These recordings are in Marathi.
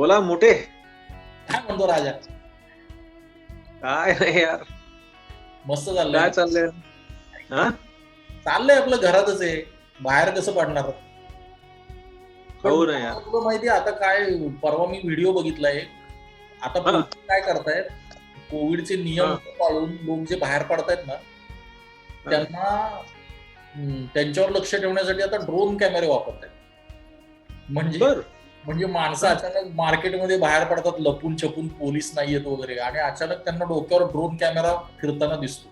बोला मोठे. काय म्हणतो राजा? काय नाही यार, मस्त चाललंय. काय चाललंय? हा, चाललंय आपलं घरातच आहे. बाहेर कसं पडणार? पण हो ना यार. तुला माहितीये आता काय, परवा मी व्हिडिओ बघितलाय. आता हा, पोलीस काय करतायत, कोविडचे नियम हा, पाळून लोक जे बाहेर पडतायत ना, हा. त्यांना त्यांच्यावर लक्ष ठेवण्यासाठी आता ड्रोन कॅमेरे वापरतायत. म्हणजे बर. म्हणजे माणसं हा, अचानक मार्केटमध्ये बाहेर पडतात लपून छपून, पोलीस नाही येत वगैरे, आणि अचानक त्यांना डोक्यावर ड्रोन कॅमेरा फिरताना दिसतो,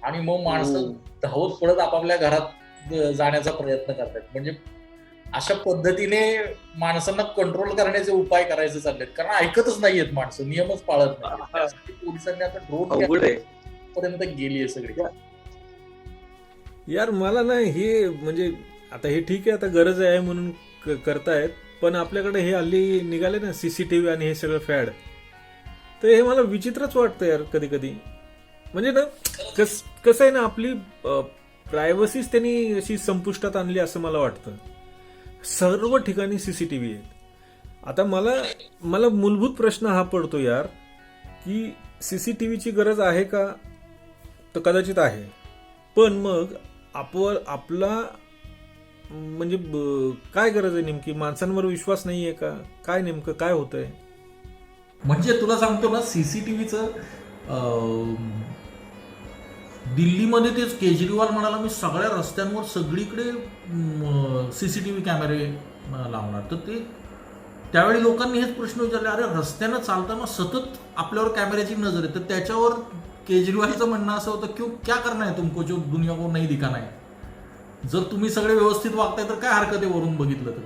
आणि मग माणसं ओ, धावत पडत आपापल्या घरात जाण्याचा प्रयत्न करतात. म्हणजे अशा पद्धतीने माणसांना कंट्रोल करण्याचे उपाय करायचे चाललेत, कारण ऐकतच नाहीयेत माणसं, नियमच पाळत नाहीयेत. हा, त्यासाठी पोलिसांनी आता ड्रोन अवघड आहे. पर्यंत गेली आहे सगळी. यार मला ना हे म्हणजे आता हे ठीक आहे, आता गरज आहे म्हणून करतायत, पण आपल्याकडे हे हल्ली निघाले ना सीसीटीव्ही आणि हे सगळं फॅड, तर हे मला विचित्रच वाटतं यार कधी कधी. म्हणजे ना कसं आहे ना, आपली प्रायव्हसीच त्यांनी अशी संपुष्टात आणली असं मला वाटतं. सर्व ठिकाणी सीसीटीव्ही आहेत. आता मला मला मूलभूत प्रश्न हा पडतो यार, की सीसीटीव्हीची गरज आहे का? तर कदाचित आहे, पण मग आपला म्हणजे काय गरज आहे नेमकी? माणसांवर विश्वास नाहीये का? काय नेमकं काय होतंय? म्हणजे तुला सांगतो ना, सीसीटीव्हीचं दिल्लीमध्ये तेच केजरीवाल म्हणाला, मी सगळ्या रस्त्यांवर सगळीकडे सीसीटीव्ही कॅमेरे लावणार. तर ते त्यावेळी लोकांनी हेच प्रश्न विचारले, अरे रस्त्यानं चालताना सतत आपल्यावर कॅमेऱ्याची नजर आहे. तर त्याच्यावर केजरीवालचं म्हणणं असं होतं, क्यों क्या करना है तुमको जो दुनिया को नहीं दिखाना है? जर तुम्ही सगळे व्यवस्थित वागताय तर काय हरकत आहे वरून बघितलं तर.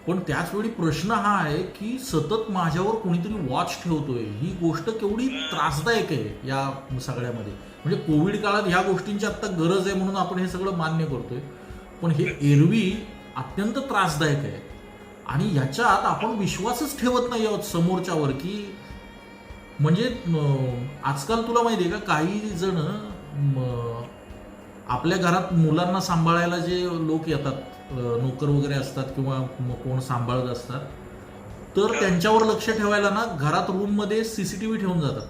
पण त्याच वेळी प्रश्न हा आहे की सतत माझ्यावर कोणीतरी वॉच ठेवतोय, ही गोष्ट केवढी त्रासदायक आहे या सगळ्यामध्ये. म्हणजे कोविड काळात ह्या गोष्टींची आता गरज आहे म्हणून आपण हे सगळं मान्य करतोय, पण हे एरवी अत्यंत त्रासदायक आहे. आणि याच्यात आपण विश्वासच ठेवत नाही आहोत समोरच्यावर. की म्हणजे आजकाल तुला माहिती आहे का, काही जण आपल्या घरात मुलांना सांभाळायला जे लोक येतात, नोकर वगैरे असतात किंवा कोण सांभाळत असतात, तर त्यांच्यावर लक्ष ठेवायला ना घरात रूममध्ये सीसीटीव्ही ठेवून जातात,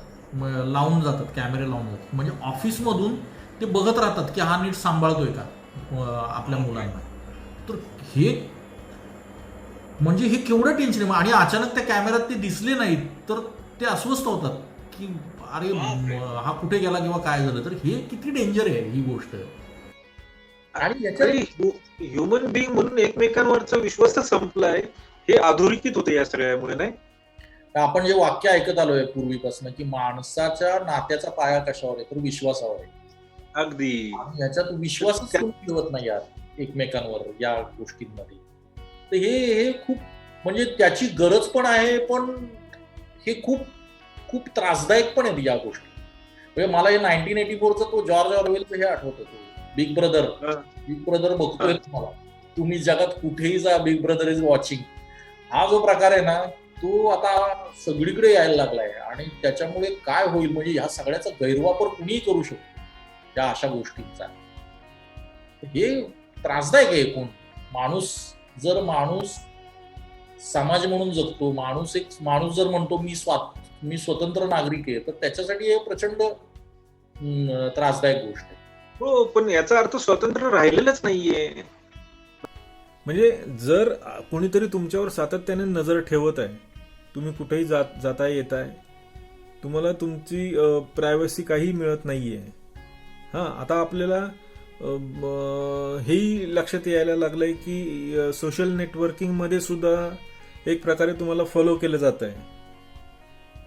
लावून जातात, कॅमेरे लावून जातात. म्हणजे ऑफिसमधून ते बघत राहतात की हा नीट सांभाळतोय का आपल्या मुलांना. तर हे म्हणजे हे केवढं टेन्शन आहे. आणि अचानक त्या कॅमेऱ्यात ते दिसले नाहीत तर ते अस्वस्थ होतात की अरे हा कुठे गेला किंवा काय झालं. तर हे किती डेंजर आहे ही गोष्ट. आणि याच्यात ह्युमन बिंग म्हणून एकमेकांवरचा विश्वासच संपलाय. हे अधोरेखित होते या सगळ्यामुळे, नाही? आपण जे वाक्य ऐकत आलोय पूर्वीपासून की माणसाच्या नात्याचा पाया कशावर आहे, तर विश्वासावर आहे. अगदी. याच्यात विश्वासच ठेवत नाही यार एकमेकांवर या गोष्टींमध्ये. तर हे खूप म्हणजे त्याची गरज पण आहे, पण हे खूप खूप त्रासदायक पण आहेत या गोष्टी. म्हणजे मला हे 1984चा तो जॉर्ज ऑरवेलचं हे आठवतं, तो बिग ब्रदर. बिग ब्रदर बघतोय तुम्हाला, तुम्ही जगात कुठेही जा, बिग ब्रदर इज वॉचिंग. हा जो प्रकार आहे ना, तो आता सगळीकडे यायला लागलाय. आणि त्याच्यामुळे काय होईल, म्हणजे ह्या सगळ्याचा गैरवापर कुणीही करू शकतो या अशा गोष्टींचा. हे त्रासदायक आहे. एकूण जर माणूस समाज म्हणून जगतो, माणूस जर म्हणतो मी स्वतंत्र नागरिक आहे, तर त्याच्यासाठी हे प्रचंड त्रासदायक गोष्ट आहे. हो, पण याचा अर्थ स्वतंत्र राहिलेलाच नाहीये. म्हणजे जर कोणीतरी तुमच्यावर सातत्याने नजर ठेवत आहे, तुम्ही कुठेही जाताय येताय, तुम्हाला तुमची प्रायव्हसी काही मिळत नाहीये. हां, आता आपल्याला हेही लक्षात यायला लागलंय की सोशल नेटवर्किंगमध्ये सुद्धा एक प्रकारे तुम्हाला फॉलो केलं जात आहे,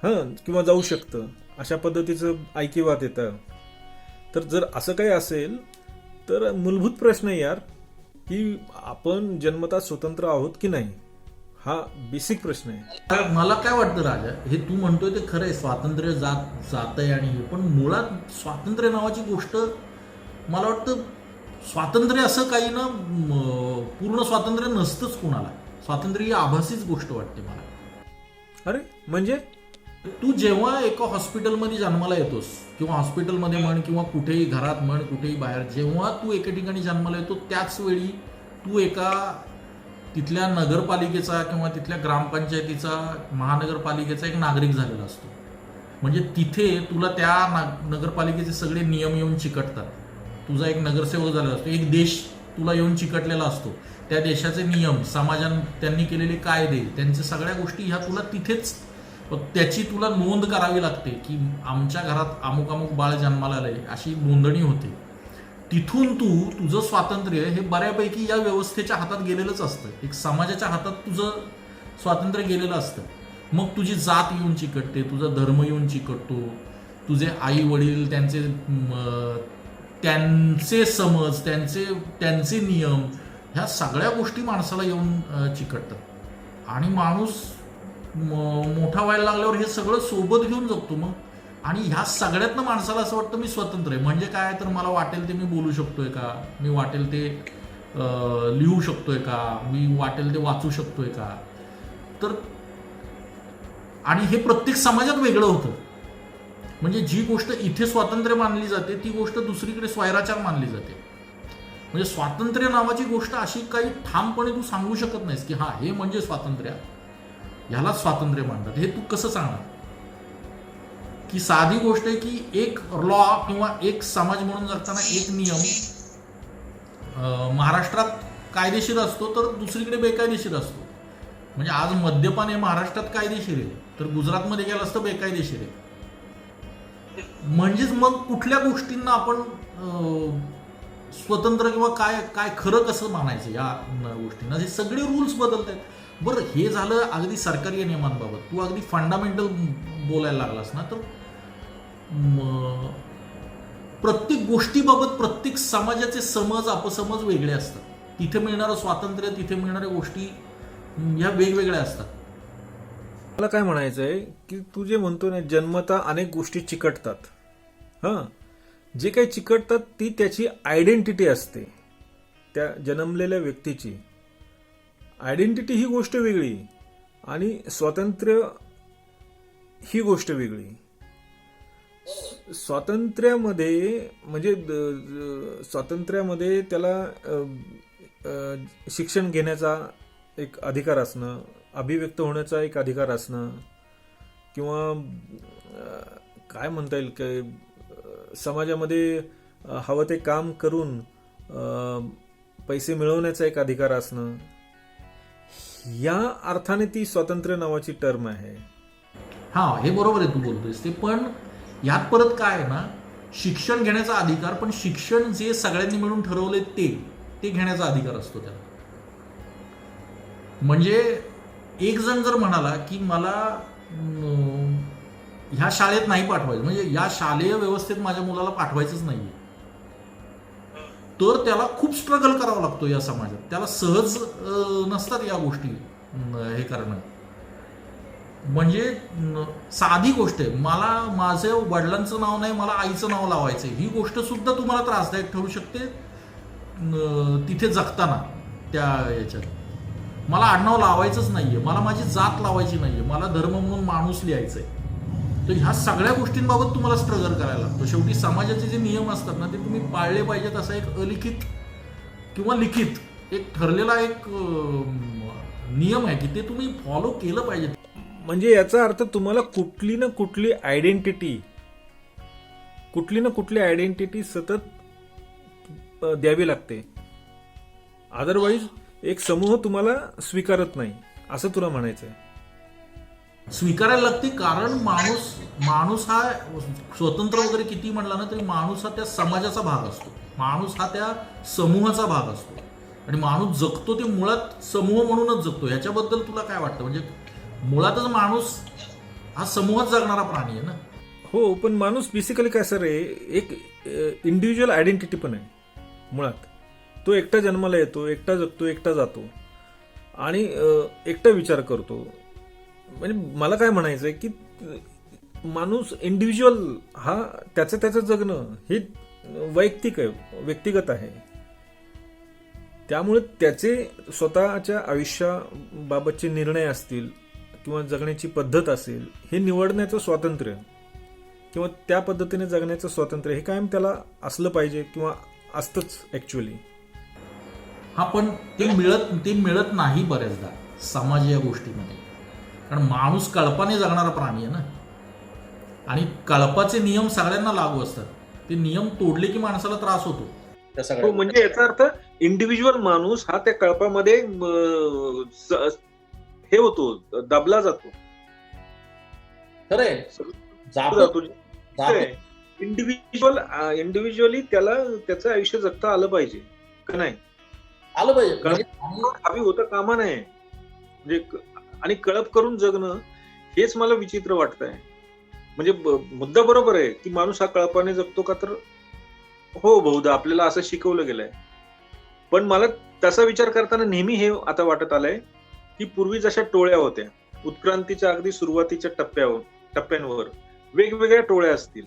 हां, किंवा जाऊ शकतं, अशा पद्धतीचं ऐकिवात येतं. तर जर असं काही असेल तर मूलभूत प्रश्न आहे यार, की आपण जन्मतः स्वतंत्र आहोत की नाही, हा बेसिक प्रश्न आहे. मला काय वाटतं राजा, हे तू म्हणतोय ते खरंय, स्वातंत्र्य जात आहे. आणि पण मुळात स्वातंत्र्य नावाची गोष्ट, मला वाटतं स्वातंत्र्य असं काही ना, पूर्ण स्वातंत्र्य नसतंच कुणाला. स्वातंत्र्य ही आभासीच गोष्ट वाटते मला. अरे म्हणजे तू जेव्हा एका हॉस्पिटलमध्ये जन्माला येतोस, किंवा हॉस्पिटलमध्ये म्हण किंवा कुठेही घरात म्हण, कुठेही बाहेर, जेव्हा तू एका ठिकाणी जन्माला येतो त्याच वेळी तू एका तिथल्या नगरपालिकेचा किंवा तिथल्या ग्रामपंचायतीचा, महानगरपालिकेचा एक नागरिक झालेला असतो. म्हणजे तिथे तुला त्या नगरपालिकेचे सगळे नियम येऊन चिकटतात. तुझा एक नगरसेवक झालेला असतो, एक देश तुला येऊन चिकटलेला असतो. त्या देशाचे नियम, समाजाने त्यांनी केलेले कायदे, त्यांच्या सगळ्या गोष्टी ह्या तुला तिथेच, त्याची तुला नोंद करावी लागते की आमच्या घरात अमुक अमुक बाळ जन्माला आलंय, अशी नोंदणी होते. तिथून तुझं स्वातंत्र्य हे बऱ्यापैकी या व्यवस्थेच्या हातात गेलेलंच असतं. एक समाजाच्या हातात तुझं स्वातंत्र्य गेलेलं असतं. मग तुझी जात येऊन चिकटते, तुझा धर्म येऊन चिकटतो, तुझे आई वडील, त्यांचे समज, त्यांचे नियम, ह्या सगळ्या गोष्टी माणसाला येऊन चिकटतात. आणि माणूस मोठा व्हायला लागल्यावर हे सगळं सोबत घेऊन जगतो मग. आणि ह्या सगळ्यातनं माणसाला असं वाटतं मी स्वतंत्र आहे. म्हणजे काय, तर मला वाटेल ते मी बोलू शकतोय का, मी वाटेल ते लिहू शकतोय का, मी वाटेल ते वाचू शकतोय का. तर आणि हे प्रत्येक समाजात वेगळं होतं. म्हणजे जी गोष्ट इथे स्वातंत्र्य मानली जाते ती गोष्ट दुसरीकडे स्वैराचार मानली जाते. म्हणजे स्वातंत्र्य नावाची गोष्ट अशी काही ठामपणे तू सांगू शकत नाहीस की हा हे म्हणजे स्वातंत्र्य, ह्याला स्वातंत्र्य मानतात. हे तू कसं सांगणार की साधी गोष्ट आहे की एक लॉ किंवा एक समाज म्हणून जगताना एक नियम महाराष्ट्रात कायदेशीर असतो तर दुसरीकडे बेकायदेशीर असतो. म्हणजे आज मद्यपान हे महाराष्ट्रात कायदेशीर आहे तर गुजरातमध्ये गेलं असतं बेकायदेशीर आहे. म्हणजेच मग कुठल्या गोष्टींना आपण स्वतंत्र किंवा काय काय खरं कसं मानायचं या गोष्टींना, हे सगळे रूल्स बदलत आहेत. बरं, हे झालं अगदी सरकारी नियमांबाबत. तू अगदी फंडामेंटल बोलायला लागलास ना, तर प्रत्येक गोष्टीबाबत प्रत्येक समाजाचे समज अपसमज वेगळे असतात. तिथे मिळणारं स्वातंत्र्य, तिथे मिळणाऱ्या गोष्टी ह्या वेगवेगळ्या असतात. मला काय म्हणायचं आहे की तू जे म्हणतो ना, जन्मता अनेक गोष्टी चिकटतात. हां, जे काही चिकटतात ती त्याची आयडेंटिटी असते, त्या जन्मलेल्या व्यक्तीची आयडेंटिटी ही गोष्ट वेगळी आणि स्वातंत्र्य ही गोष्ट वेगळी. स्वातंत्र्यामध्ये म्हणजे स्वातंत्र्यामध्ये त्याला शिक्षण घेण्याचा एक अधिकार असणं, अभिव्यक्त होण्याचा एक अधिकार असणं, किंवा काय म्हणता येईल की समाजामध्ये हवं ते काम करून पैसे मिळवण्याचा एक अधिकार असणं, या अर्थाने ती स्वातंत्र्य नावाची टर्म आहे. हा, हे बरोबर आहे तू बोलतोयस ते. पण यात परत काय आहे ना, शिक्षण घेण्याचा अधिकार, पण शिक्षण जे सगळ्यांनी मिळून ठरवले ते घेण्याचा अधिकार असतो त्याला. म्हणजे एक जण जर म्हणाला की मला ह्या शाळेत नाही पाठवायचं, म्हणजे या शालेय व्यवस्थेत माझ्या मुलाला पाठवायचंच नाहीये, तर त्याला खूप स्ट्रगल करावा लागतो या समाजात. त्याला सहज नसतात या गोष्टी हे करणं. म्हणजे साधी गोष्ट आहे, मला माझ्या वडिलांचं नाव नाही, मला आईचं नाव लावायचं, ही गोष्ट सुद्धा तुम्हाला त्रासदायक ठरू शकते तिथे जगताना. त्या याच्यात मला आडनाव लावायचंच नाहीये, मला माझी जात लावायची नाहीये, मला धर्म म्हणून माणूस लिहायचंय. तर ह्या सगळ्या गोष्टींबाबत तुम्हाला स्ट्रगल करायला लागतो. शेवटी समाजाचे जे नियम असतात ना, ते तुम्ही पाळले पाहिजेत. असा एक अलिखित किंवा लिखित एक ठरलेला एक नियम आहे की ते तुम्ही फॉलो केलं पाहिजे. म्हणजे याचा अर्थ तुम्हाला कुठली ना कुठली आयडेंटिटी सतत द्यावी लागते. अदरवाईज एक समूह तुम्हाला स्वीकारत नाही, असं तुला म्हणायचंय. स्वीकारायला लागते, कारण माणूस हा स्वतंत्र वगैरे किती म्हणला ना तरी माणूस हा त्या समाजाचा भाग असतो, माणूस हा त्या समूहाचा भाग असतो. आणि माणूस जगतो ते मुळात समूह म्हणूनच जगतो. ह्याच्याबद्दल तुला काय वाटतं? म्हणजे मुळातच माणूस हा समूहात जगणारा प्राणी आहे ना. हो, पण माणूस बेसिकली काय सर आहे, एक इंडिव्हिज्युअल आयडेंटिटी पण आहे मुळात. तो एकटा जन्माला येतो, एकटा जगतो, एकटा जातो आणि एकटा विचार करतो. म्हणजे मला काय म्हणायचं आहे की माणूस इंडिव्हिज्युअल हा त्याचं जगणं हे वैयक्तिक आहे, व्यक्तिगत आहे. त्यामुळे त्याचे स्वतःच्या आयुष्याबाबतचे निर्णय असतील किंवा जगण्याची पद्धत असेल, हे निवडण्याचं स्वातंत्र्य किंवा त्या पद्धतीने जगण्याचं स्वातंत्र्य हे कायम त्याला असलं पाहिजे किंवा असतंच ऍक्च्युअली. हा, पण ते मिळत नाही बऱ्याचदा समाज या गोष्टीमध्ये. कारण माणूस कळपाने जगणारा प्राणी आहे ना, आणि कळपाचे नियम सगळ्यांना लागू असतात. ते नियम तोडले की माणसाला त्रास होतो त्या हो, सगळ्या. म्हणजे याचा अर्थ इंडिव्हिज्युअल माणूस हा त्या कळपामध्ये हे होतो, दबला जातो. खरंय, जातो जातो. जातो. इंडिव्हिज्युअली त्याला त्याचं आयुष्य जगता आलं पाहिजे का नाही? आलं पाहिजे म्हणजे हवी होतं कामा नये. म्हणजे आणि कळप करून जगणं हेच मला विचित्र वाटतंय. म्हणजे मुद्दा बरोबर आहे की माणूस हा कळपाने जगतो का, तर हो, बहुधा आपल्याला असं शिकवलं गेलंय. पण मला तसा विचार करताना नेहमी हे आता वाटत आलंय की पूर्वी जशा टोळ्या होत्या, उत्क्रांतीच्या अगदी सुरुवातीच्या टप्प्यांवर वेगवेगळ्या टोळ्या असतील,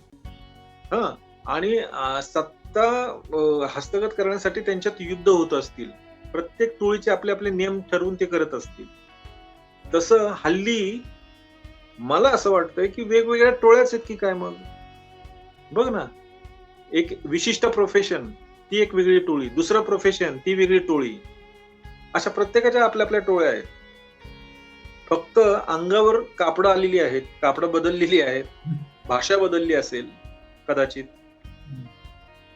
हा, आणि सत्ता हस्तगत करण्यासाठी त्यांच्यात युद्ध होत असतील. प्रत्येक टोळीचे आपले आपले नियम ठरवून ते करत असतील. तसं हल्ली मला असं वाटतंय की वेगवेगळ्या टोळ्याच आहेत की काय. मग बघ ना, एक विशिष्ट प्रोफेशन ती एक वेगळी टोळी, दुसरं प्रोफेशन ती वेगळी टोळी, अशा प्रत्येकाच्या आपल्या आपल्या टोळ्या आहेत. फक्त अंगावर कापडं आलेली आहेत, कापडं बदललेली आहेत, भाषा बदलली असेल कदाचित,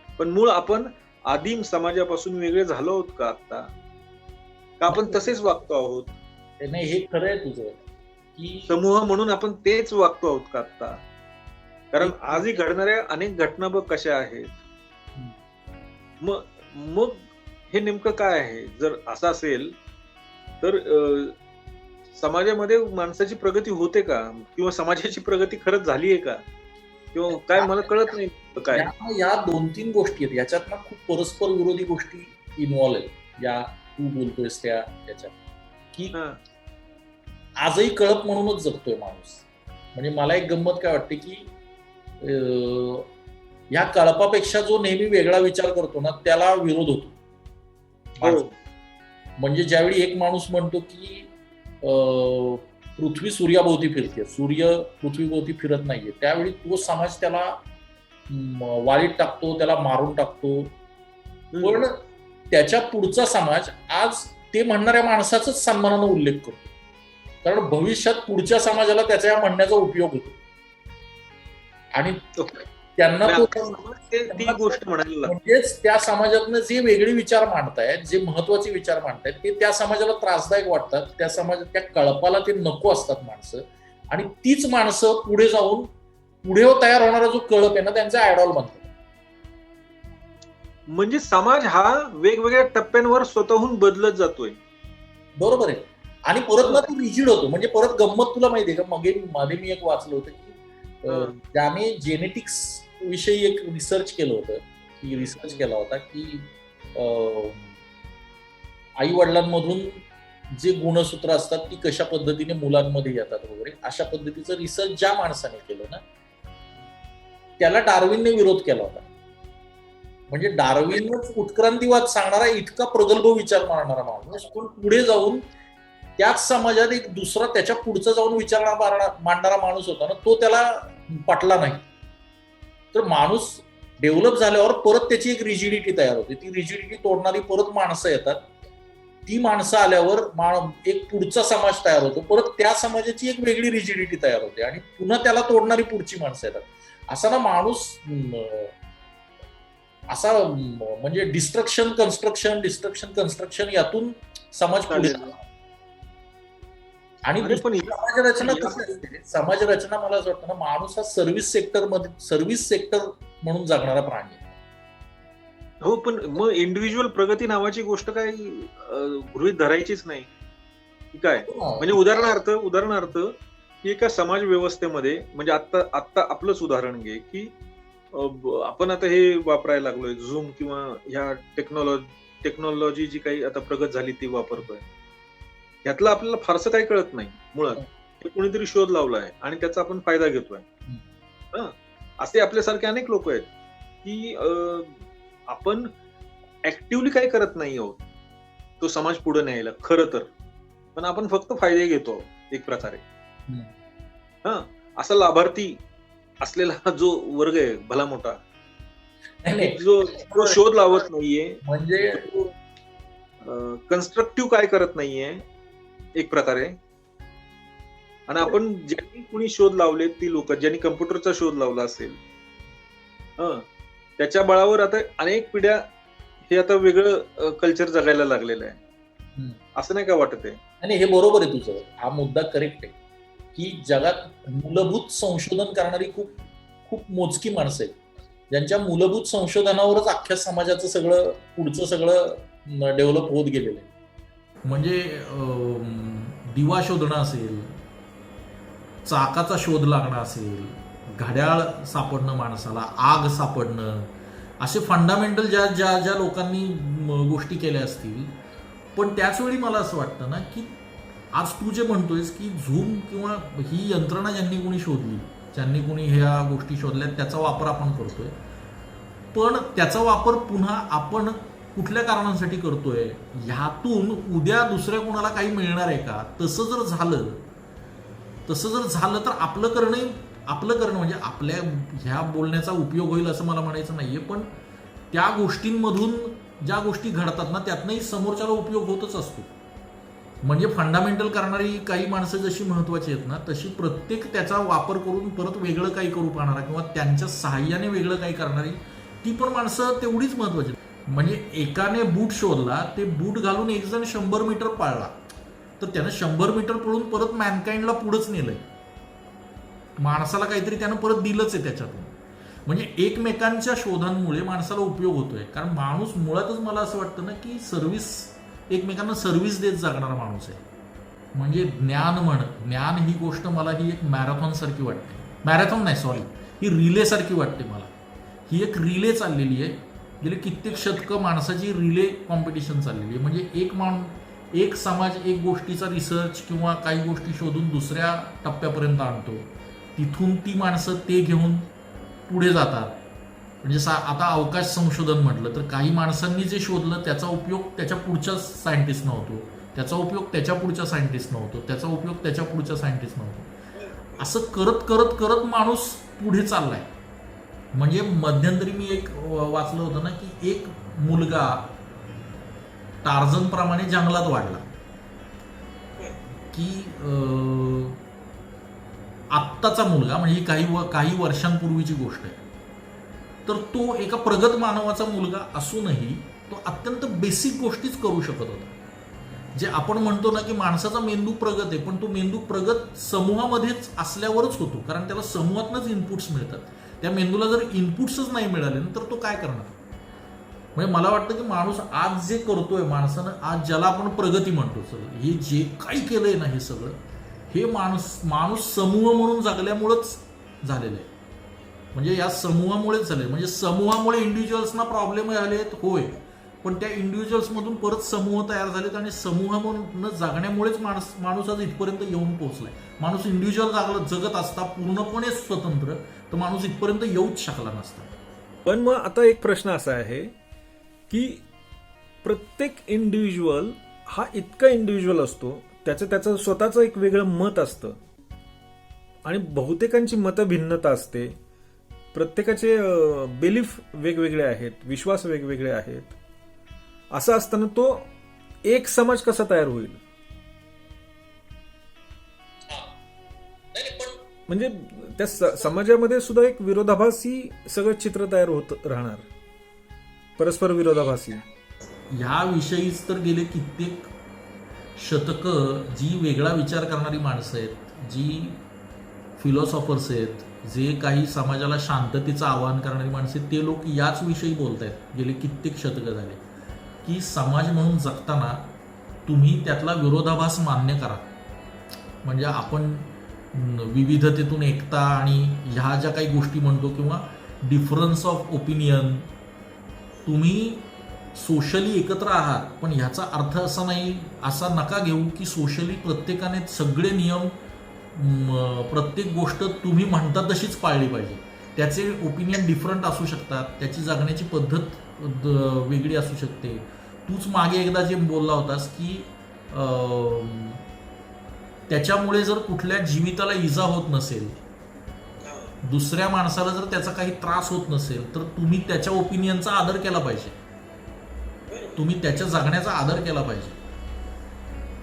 पण मूळ आपण आदिम समाजापासून वेगळे झालो आहोत का आता? का आपण तसेच वागतो आहोत? नाही, हे खरं आहे तुझं की समूह म्हणून आपण तेच वागतो आहोत का आता? कारण आजही घडणाऱ्या अनेक घटना बघ कशा आहेत. मग हे नेमकं काय आहे? जर असं असेल तर समाजामध्ये माणसाची प्रगती होते का, किंवा समाजाची प्रगती खरंच झाली आहे का, किंवा काय, मला कळत नाही काय. या 2-3 गोष्टी आहेत, याच्यात ना खूप परस्पर विरोधी गोष्टी इन्व्हॉल्व आहेत. या तू बोलतोयस त्या याच्यात की आजही कळप म्हणूनच जगतोय माणूस. म्हणजे मला एक गंमत काय वाटते की या कळपापेक्षा जो नेहमी वेगळा विचार करतो ना त्याला विरोध होतो. म्हणजे ज्यावेळी एक माणूस म्हणतो की पृथ्वी सूर्याभोवती फिरते, सूर्य पृथ्वीभोवती फिरत नाहीये, त्यावेळी तो समाज त्याला वाळीत टाकतो, त्याला मारून टाकतो. पण त्याच्या पुढचा समाज आज ते म्हणणाऱ्या माणसाचाच सन्मानानं उल्लेख करतो, कारण भविष्यात पुढच्या समाजाला त्याच्या या म्हणण्याचा उपयोग होतो आणि त्यांना ती गोष्ट म्हणायला म्हणजेच त्या समाजातनं जे वेगळे विचार मांडतायत, जे महत्वाचे विचार मांडतायत, ते त्या समाजाला त्रासदायक वाटतात. त्या समाजात त्या कळपाला ते नको असतात माणसं, आणि तीच माणसं पुढे जाऊन पुढे तयार होणारा जो कळप आहे ना त्यांचा आयडॉल बनतात. म्हणजे समाज हा वेगवेगळ्या टप्प्यांवर स्वतःहून बदलत जातोय. बरोबर आहे. आणि परत ना तो रिजिड होतो. म्हणजे परत गंमत तुला माहिती आहे का, मध्ये मी एक वाचलं होतं की ज्याने जेनेटिक्स विषयी एक रिसर्च केलं होतं, की रिसर्च केला होता की आई वडिलांमधून जे गुणसूत्र असतात ती कशा पद्धतीने मुलांमध्ये येतात वगैरे, अशा पद्धतीचं रिसर्च ज्या माणसाने केलं ना त्याला डार्विनने विरोध केला होता. म्हणजे डार्विनच उत्क्रांतीवाद सांगणारा इतका प्रगल्भ विचार मांडणारा माणूस, पण पुढे जाऊन त्याच समाजात एक दुसरा त्याच्या पुढचा जाऊन विचार मांडणारा माणूस होता ना, तो त्याला पटला नाही. तर माणूस डेव्हलप झाल्यावर परत त्याची एक रिजिडिटी तयार होते. ती रिजिडिटी तोडणारी परत माणसं येतात. ती माणसं आल्यावर एक पुढचा समाज तयार होतो, परत त्या समाजाची एक वेगळी रिजिडिटी तयार होते आणि पुन्हा त्याला तोडणारी पुढची माणसं येतात. असा ना माणूस असा म्हणजे डिस्ट्रक्शन कन्स्ट्रक्शन यातून समाज पुढे जातो. आणि समाजरचना कशी असते, समाजरचना मला असं वाटतं ना, माणूस हा सर्व्हिस सेक्टर म्हणून जगणारा प्राणी आहे. हो, पण मग इंडिव्हिज्युअल प्रगती नावाची गोष्ट काय गृहीत धरायचीच नाही काय. म्हणजे उदाहरणार्थ की एका समाज व्यवस्थेमध्ये, म्हणजे आता आपलंच उदाहरण घे की आपण आता हे वापरायला लागलोय झूम किंवा ह्या टेक्नॉलॉजी जी काही आता प्रगत झाली ती वापरतोय. यातलं आपल्याला फारसं काही कळत नाही मुळात. हे कोणीतरी शोध लावला आहे आणि त्याचा आपण फायदा घेतोय. असे आपल्यासारखे अनेक लोक आहेत की आपण ऍक्टिव्हली काही करत नाही आहोत तो समाज पुढे न्यायला खरं तर, पण आपण फक्त फायदे घेतो एक प्रकारे. असा लाभार्थी असलेला जो वर्ग आहे भला मोठा, जो शोध लावत नाहीये, म्हणजे कन्स्ट्रक्टिव्ह काय करत नाहीये एक प्रकारे. आणि आपण ज्यांनी कुणी शोध लावले ती लोक, ज्यांनी कम्प्युटरचा शोध लावला असेल त्याच्या बळावर आता अनेक पिढ्या हे आता वेगळं कल्चर जगायला लागलेलं आहे. असं नाही का वाटत आहे? आणि हे बरोबर आहे तुझं, हा मुद्दा करेक्ट आहे की जगात मूलभूत संशोधन करणारी खूप खूप मोजकी माणसं आहेत, ज्यांच्या मूलभूत संशोधनावरच अख्ख्या समाजाचं सगळं पुढचं सगळं डेव्हलप होत गेलेलं आहे. म्हणजे दिवा शोधणं असेल, चाकाचा शोध लागणं असेल, घड्याळ सापडणं माणसाला, आग सापडणं, असे फंडामेंटल ज्या ज्या ज्या लोकांनी गोष्टी केल्या असतील. पण त्याचवेळी मला असं वाटतं ना की आज तू जे म्हणतोयस की झूम किंवा ही यंत्रणा ज्यांनी कोणी शोधली, ज्यांनी कोणी ह्या गोष्टी शोधल्या, त्याचा वापर आपण करतोय. पण त्याचा वापर पुन्हा आपण कुठल्या कारणांसाठी करतोय, ह्यातून उद्या दुसऱ्या कोणाला काही मिळणार आहे का? तसं जर झालं तर आपलं करणं म्हणजे आपल्या ह्या बोलण्याचा उपयोग होईल असं मला म्हणायचं नाहीये. पण त्या गोष्टींमधून ज्या गोष्टी घडतात ना, त्यातनंही समोरच्याला उपयोग होतच असतो. म्हणजे फंडामेंटल करणारी काही माणसं जशी महत्वाची आहेत ना, तशी प्रत्येक त्याचा वापर करून परत वेगळं काही करू पाहणारा किंवा त्यांच्या सहाय्याने वेगळं काही करणारी ती पण माणसं तेवढीच महत्वाची. म्हणजे एकाने बूट शोधला, ते बूट घालून एक जण 100 मीटर पाळला, तर त्यानं 100 मीटर पळून परत मॅनकाइंडला पुढंच नेलंय. माणसाला काहीतरी त्यानं परत दिलंच आहे त्याच्यातून. म्हणजे एकमेकांच्या शोधांमुळे माणसाला उपयोग होतोय. कारण माणूस मुळातच मला असं वाटतं ना की एकमेकांना सर्व्हिस देत जगणारा माणूस आहे. म्हणजे ज्ञान ही गोष्ट मला ही एक मॅरेथॉन सारखी वाटते. मॅरेथॉन नाही, सॉरी, ही रिले सारखी वाटते मला. ही एक रिले चाललेली आहे, गेले कित्येक शतकं माणसाची रिले कॉम्पिटिशन चाललेली आहे. म्हणजे एक समाज एक गोष्टीचा रिसर्च किंवा काही गोष्टी शोधून दुसऱ्या टप्प्यापर्यंत आणतो, तिथून ती माणसं ते घेऊन पुढे जातात. म्हणजे आता अवकाश संशोधन म्हटलं तर काही माणसांनी जे शोधलं त्याचा उपयोग त्याच्या पुढच्या सायंटिस्टना होतो, त्याचा उपयोग त्याच्या पुढच्या सायंटिस्टना होतो, त्याचा उपयोग त्याच्या पुढच्या सायंटिस्टना होतो. असं करत करत करत माणूस पुढे चाललाय. म्हणजे मध्यंतरी मी एक वाचलं होतं ना की एक मुलगा टार्झन प्रमाणे जंगलात वाढला की आत्ताचा मुलगा, म्हणजे काही वर्षांपूर्वीची गोष्ट आहे, तर तो एका प्रगत मानवाचा मुलगा असूनही तो अत्यंत बेसिक गोष्टीच करू शकत होता. जे आपण म्हणतो ना की माणसाचा मेंदू प्रगत आहे, पण तो मेंदू प्रगत समूहामध्येच असल्यावरच होतो, कारण त्याला समूहातनंच इनपुट्स मिळतात. त्या मेंदूला जर इनपुट्सच नाही मिळाले ना तर तो काय करणार? म्हणजे मला वाटतं की माणूस आज जे करतोय, माणसानं आज ज्याला आपण प्रगती म्हणतो, सगळं हे जे काही केलंय ना, हे सगळं हे माणूस समूह म्हणून जगल्यामुळंच झालेलं आहे. म्हणजे या समूहामुळेच झाले. म्हणजे समूहामुळे इंडिव्हिज्युअल्सना प्रॉब्लेम आले होय, पण त्या इंडिव्हिज्युअल्समधून परत समूह तयार झालेत आणि समूहामधून जगण्यामुळेच माणूस आज इथपर्यंत येऊन पोहोचलाय. माणूस इंडिव्हिज्युअल जगत असता पूर्णपणे स्वतंत्र तर माणूस इथपर्यंत येऊच शकला नसता. पण मग आता एक प्रश्न असा आहे की प्रत्येक इंडिव्हिज्युअल हा इतका इंडिव्हिज्युअल असतो, त्याचं स्वतःचं एक वेगळं मत असतं आणि बहुतेकांची मतं भिन्नता असते. प्रत्येकाचे बिलीफ वेगवेगळे आहेत, विश्वास वेगवेगळे आहेत. असं असताना तो एक समाज कसा तयार होईल? म्हणजे त्या समाजामध्ये सुद्धा एक विरोधाभासी सगळं चित्र तयार होत राहणार, परस्पर विरोधाभासी. ह्याविषयीच तर गेले कित्येक शतकं जी वेगळा विचार करणारी माणसं आहेत, जी फिलॉसॉफर्स आहेत, जे काही समाजाला शांततेचं आवाहन करणारी माणसं आहेत, ते लोक याच विषयी बोलत आहेत. गेले कित्येक शतकं झाले की समाज म्हणून जगताना तुम्ही त्यातला विरोधाभास मान्य करा. म्हणजे आपण विविधतेतून एकता आणि ह्या ज्या काही गोष्टी म्हणतो किंवा डिफरन्स ऑफ ओपिनियन, तुम्ही सोशली एकत्र आहात, पण ह्याचा अर्थ असा नका घेऊ की सोशली प्रत्येकाने सगळे नियम, प्रत्येक गोष्ट तुम्ही म्हणता तशीच पाळली पाहिजे. त्याचे ओपिनियन डिफरंट असू शकतात, त्याची जगण्याची पद्धत वेगळी असू शकते. तूच मागे एकदा जे बोलला होतास की त्याच्यामुळे जर कुठल्या जीविताला इजा होत नसेल, दुसऱ्या माणसाला जर त्याचा काही त्रास होत नसेल, तर तुम्ही त्याच्या ओपिनियनचा आदर केला पाहिजे. तुम्ही त्याच्या जगण्याचा आदर केला पाहिजे.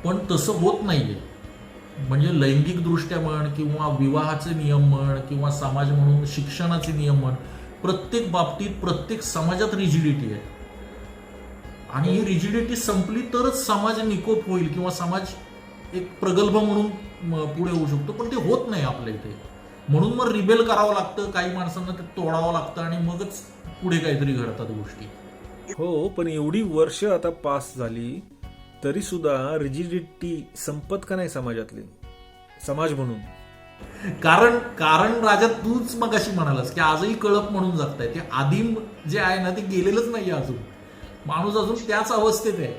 पण तसं होत नाहीये. म्हणजे लैंगिकदृष्ट्या म्हण किंवा विवाहाचे नियम म्हण किंवा समाज म्हणून शिक्षणाचे नियम म्हण, प्रत्येक बाबतीत प्रत्येक समाजात रिजिडिटी आहे. आणि ही रिजिडिटी संपली तरच समाज निकोप होईल किंवा समाज एक प्रगल्भ म्हणून पुढे होऊ शकतो. पण ते होत नाही आपल्या इथे. म्हणून मग रिबेल करावं लागतं, काही माणसांना ते तोडावं लागतं आणि मगच पुढे काहीतरी घडतात गोष्टी. हो, पण एवढी वर्ष आता पास झाली तरी सुद्धा रिजिडिटी संपत का नाही समाजातली, समाज म्हणून? कारण राजा तूच मगाशी म्हणालास की आजही कळप म्हणून जगताय. ते आदिम जे आहे ना ते गेलेलंच नाहीये अजून. माणूस अजून त्याच अवस्थेत आहे,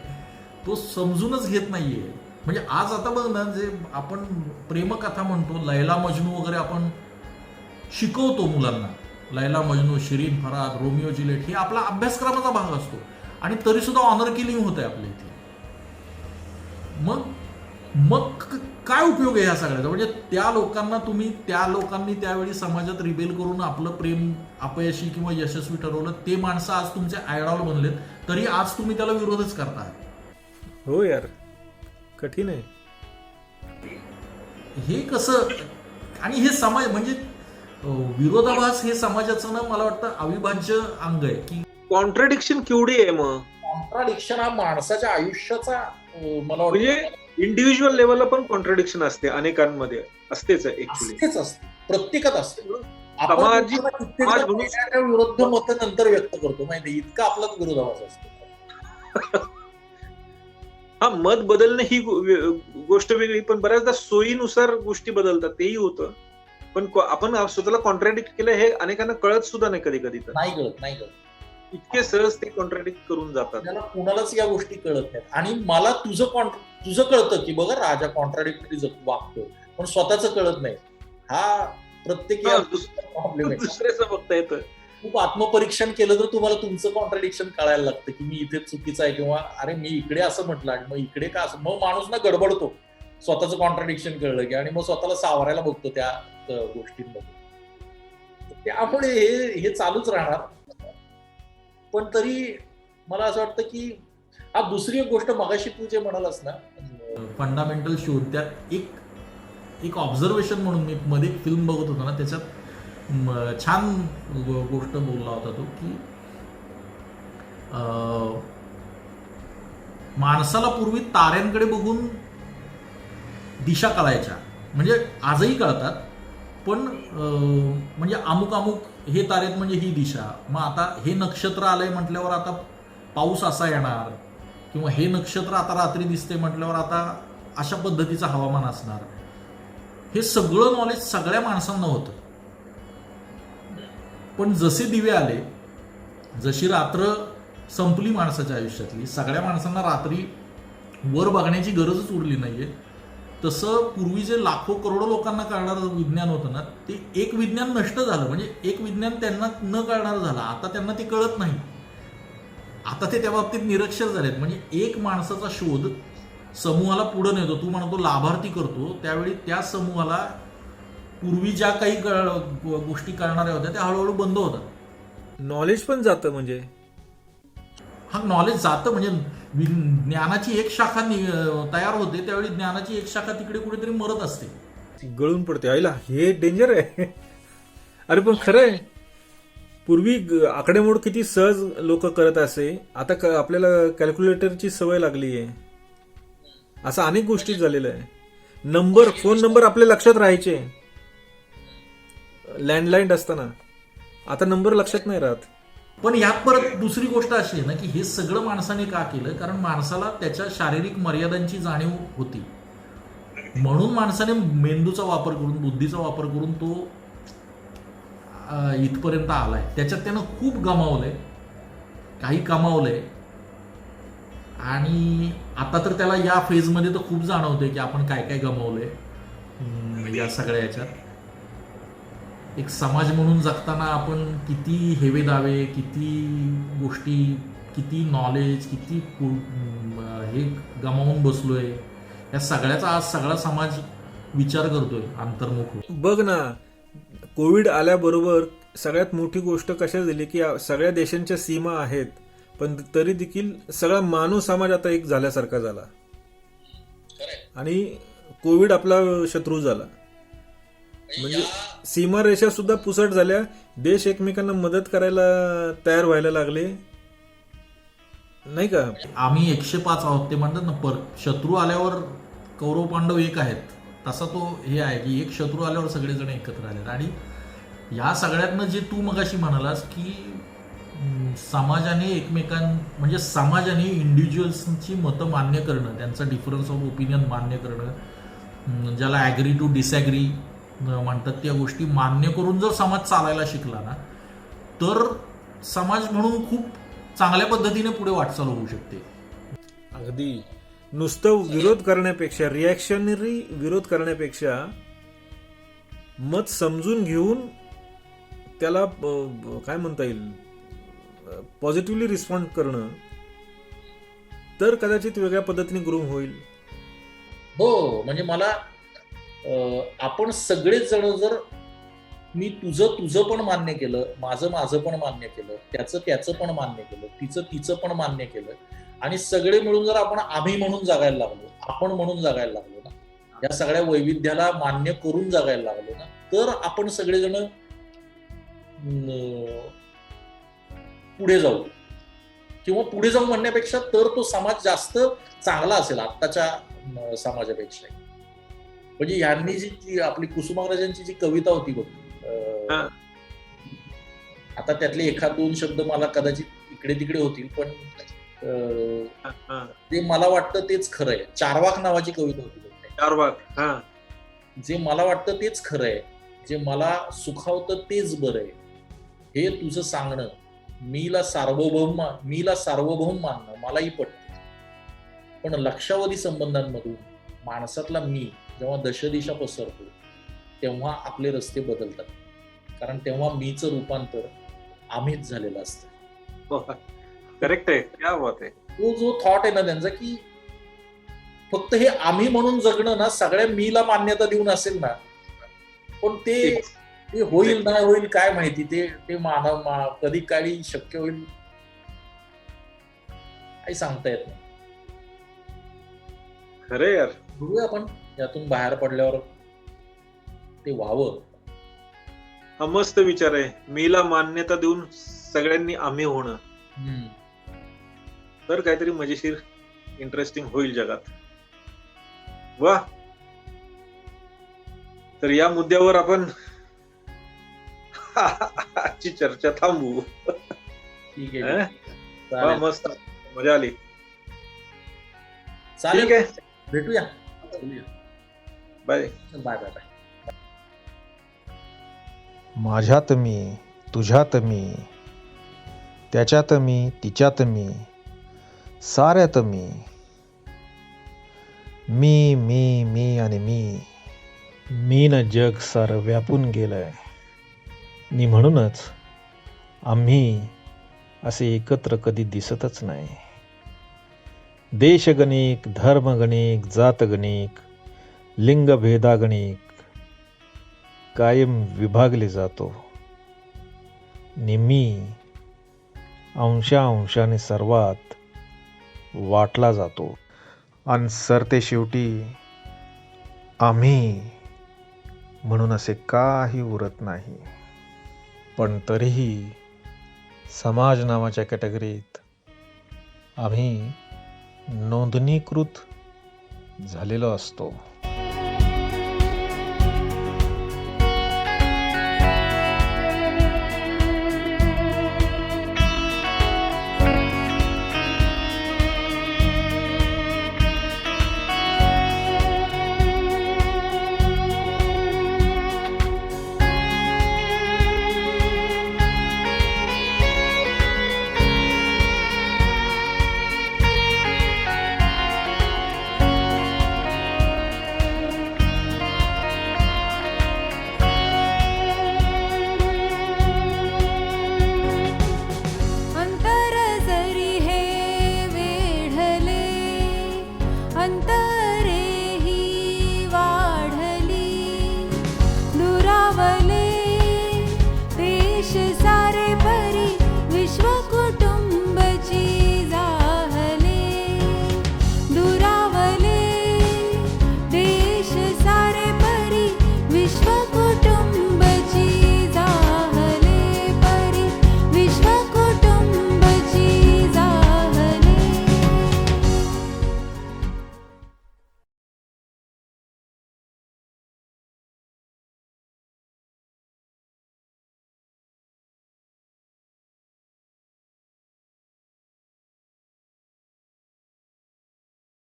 तो समजूनच घेत नाहीये. म्हणजे आज आता बघ ना, जे आपण प्रेमकथा म्हणतो, लैला मजनू वगैरे आपण शिकवतो मुलांना, लैला मजनू, शिरीन फराद, रोमिओ जुलिएट, हे आपला अभ्यासक्रमाचा भाग असतो. आणि तरी सुद्धा ऑनर किलिंग होत आहे आपल्या इथे. मग काय उपयोग आहे ह्या सगळ्याचा? म्हणजे त्या लोकांनी त्यावेळी समाजात रिबेल करून आपलं प्रेम अपयशी किंवा यशस्वी ठरवलं. ते माणसं आज तुमचे आयडॉल बनलेत, तरी आज तुम्ही त्याला विरोधच करताय. हो यार, कठीण आहे हे कसं? आणि हे समाज म्हणजे विरोधाभास हे समाजाचं ना, मला वाटतं अविभाज्य अंग आहे. की कॉन्ट्रडिक्शन केवढी आहे मग? कॉन्ट्राडिक्शन हा माणसाच्या आयुष्याचा मला म्हणजे वाटतं इंडिव्हिज्युअल लेवलला पण कॉन्ट्रडिक्शन असते, अनेकांमध्ये असतेच ऍक्च्युली. असतेच असते, प्रत्येकात असते. समाज म्हणून- त्या विरुद्ध मत नंतर व्यक्त करतो, माहिती इतका आपला विरोधाभास असतो. हा, मत बदलणं ही गोष्ट वेगळी, पण बऱ्याचदा सोयीनुसार गोष्टी बदलतात, तेही होतं. पण आपण स्वतःला कॉन्ट्रॅडिक्ट केलं हे अनेकांना कळत सुद्धा नाही कधी कधी. तर नाही कळत इतके सहज ते कॉन्ट्रॅडिक्ट करून जातात. आपल्याला कुणालाच या गोष्टी कळत नाहीत. आणि मला तुझं कळतं की बघा राजा कॉन्ट्राडिक्टरी वागतो, पण स्वतःच कळत नाही. हा प्रत्येक प्रॉब्लेम आहे. दुसऱ्याचं बघता येतं. खूप आत्मपरीक्षण केलं तर तुम्हाला तुमचं कॉन्ट्रडिक्शन कळायला लागतं की मी इथे चुकीचं आहे, किंवा अरे मी इकडे असं म्हटलं आणि मग इकडे का असं. मग माणूस ना गडबडतो स्वतःचं कॉन्ट्रडिक्शन कळलं की, आणि मग स्वतःला सावरायला बघतो त्या गोष्टींमध्ये. त्यामुळे हे चालूच राहणार. पण तरी मला असं वाटतं की हा दुसरी एक गोष्ट मगाशी तू जे म्हणालास ना, फंडामेंटल शोध, त्यात एक ऑब्झर्वेशन म्हणून मी मध्ये एक फिल्म बघत होतो ना, त्याच्यात छान गोष्ट बोलला होता तो की माणसाला पूर्वी ताऱ्यांकडे बघून दिशा कळायच्या. म्हणजे आजही कळतात, पण म्हणजे अमुक हे तारेत म्हणजे ही दिशा. मग आता हे नक्षत्र आलंय म्हटल्यावर आता पाऊस असा येणार, किंवा हे नक्षत्र आता रात्री दिसते म्हटल्यावर आता अशा पद्धतीचं हवामान असणार. हे सगळं नॉलेज सगळ्या माणसांना होतं. पण जसे दिवे आले, जशी रात्र संपली माणसाच्या आयुष्यातली, सगळ्या माणसांना रात्री वर बघण्याची गरजच उरली नाहीये. तसं पूर्वी जे लाखो करोडो लोकांना कळणारं विज्ञान होतं ना, ते एक विज्ञान नष्ट झालं. म्हणजे एक विज्ञान त्यांना न कळणारं झालं. आता त्यांना ते कळत नाही. आता ते त्या बाबतीत निरक्षर झालेत. म्हणजे एक माणसाचा शोध समूहाला पुढे नेतो. तू म्हणतो लाभार्थी करतो, त्यावेळी त्या समूहाला पूर्वी ज्या काही गोष्टी कळणाऱ्या होत्या त्या हळूहळू बंद होतात. नॉलेज पण जातं. म्हणजे हा, नॉलेज जातं. म्हणजे ज्ञानाची एक शाखा तयार होते, त्यावेळी ज्ञानाची एक शाखा तिकडे कुठेतरी मरत असते, गळून पडते. आईला हे डेंजर आहे. अरे पण खरं आहे, पूर्वी आकडेमोड किती सहज लोक करत असे, आता आपल्याला कॅल्क्युलेटरची सवय लागली आहे. असं अनेक गोष्टी झालेल्या आहे. फोन नंबर आपल्या लक्षात राहायचे लँडलाईन असताना, आता नंबर लक्षात नाही राहत. पण यात परत दुसरी गोष्ट अशी आहे ना की हे सगळं माणसाने का केलं? कारण माणसाला त्याच्या शारीरिक मर्यादांची जाणीव होती. म्हणून माणसाने मेंदूचा वापर करून, बुद्धीचा वापर करून तो इथपर्यंत आलाय. त्याच्यात त्यानं खूप गमावलंय, काही कमावलंय. आणि आता तर त्याला या फेजमध्ये तर खूप जाणवतंय की आपण काय काय गमावलंय या सगळ्या याच्यात. एक समाज म्हणून जगताना आपण किती हेवेदावे, किती गोष्टी, किती नॉलेज, किती हे गमावून बसलोय, या सगळ्याचा आज सगळा समाज विचार करतोय, अंतर्मुख. बघ ना, कोविड आल्याबरोबर सगळ्यात मोठी गोष्ट कशा झाली की सगळ्या देशांच्या सीमा आहेत, पण तरी देखील सगळा मानव समाज आता एक झाल्यासारखा झाला खरंय. आणि कोविड आपला शत्रू झाला. म्हणजे सीमारेषा सुद्धा पुसट झाल्या, देश एकमेकांना मदत करायला तयार व्हायला लागले, नाही का? आम्ही 105 आहोत ते म्हणतात ना, शत्रू आल्यावर कौरव पांडव एक आहेत, तसा तो हे आहे की एक शत्रू आल्यावर सगळेजण एकत्र आले. आणि या सगळ्यातनं जे तू मगाशी म्हणालास की समाजाने म्हणजे समाजाने इंडिव्हिज्युअल्सची मतं मान्य करणं, त्यांचा डिफरन्स ऑफ ओपिनियन मान्य करणं, ज्याला ॲग्री टू डिसॲग्री म्हणतात, त्या गोष्टी मान्य करून जर समाज चालायला शिकला ना, तर समाज म्हणून खूप चांगल्या पद्धतीने पुढे वाटचाल होऊ शकते. अगदी नुसतं विरोध करण्यापेक्षा, रिॲक्शनरी विरोध करण्यापेक्षा मत समजून घेऊन त्याला काय म्हणता येईल, पॉझिटिव्हली रिस्पॉन्ड करणं, तर कदाचित वेगळ्या पद्धतीने ग्रो होईल. हो, म्हणजे मला आपण सगळेच जण जर मी तुझं पण मान्य केलं, माझं पण मान्य केलं, त्याचं पण मान्य केलं, तिचं पण मान्य केलं, आणि सगळे मिळून जर आपण आम्ही म्हणून जगायला लागलो, आपण म्हणून जगायला लागलो ना, या सगळ्या वैविध्याला मान्य करून जगायला लागलो ना, तर आपण सगळेजण पुढे जाऊ. किंवा पुढे जाऊ म्हणण्यापेक्षा तर तो समाज जास्त चांगला असेल आत्ताच्या समाजापेक्षा. म्हणजे यांनी जी आपली कुसुमाग्रजांची जी कविता होती बघ, आता त्यातले एखाद दोन शब्द मला कदाचित इकडे तिकडे होतील, पण ते मला वाटतं तेच खरं आहे. चारवाक नावाची कविता होती बघ. चारवाक, जे मला वाटतं तेच खरं आहे, जे मला सुखावतं तेच बरं आहे, हे तुझं सांगणं मीला सार्वभौम मानणं मलाही पटतं. पण लक्षावधी संबंधांमधून माणसातला मी जेव्हा दशदिशा पसरतो, तेव्हा आपले रस्ते बदलतात, कारण तेव्हा मीचं रूपांतर आम्हीच झालेलं असतं. करेक्ट आहे, क्या बात आहे. तो जो थॉट आहे ना त्यांचा, की फक्त हे आम्ही म्हणून जगणं ना सगळ्या मीला मान्यता देऊन असेल ना, पण ते होईल नाही होईल काय माहिती, ते कधी काळी शक्य होईल काही सांगता येत नाही. खरे यार, बघूया आपण यातून बाहेर पडल्यावर ते व्हावं. हा मस्त विचार आहे. मीला मान्यता देऊन सगळ्यांनी आम्ही होणं, तर काहीतरी मजेशीर इंटरेस्टिंग होईल जगात. वा, तर या मुद्द्यावर आपण आजची चर्चा थांबवू. ठीक आहे, वा, चालेल. मस्त, मजा आली. चालेल, ठीक आहे, भेटूया. बाय. Bye bye bye. माझ्यात मी, तुझ्यात मी, त्याच्यात मी, तिच्यात मी, साऱ्यात मी, मी मी मी आणि मी न जग सारं व्यापून गेलंय. आणि म्हणूनच आम्ही असे एकत्र कधी दिसतच नाही. देशगणिक, धर्मगणिक, जातगणिक, लिंगभेदागणिक कायम विभागले जातो. आणि मी अंशाने सर्वात वाटला जातो. आणि सरते शेवटी आम्ही म्हणून असे काही उरत नाही. पण तरीही समाज नावाच्या कॅटेगरीत आम्ही नोंदणीकृत झालेलो असतो.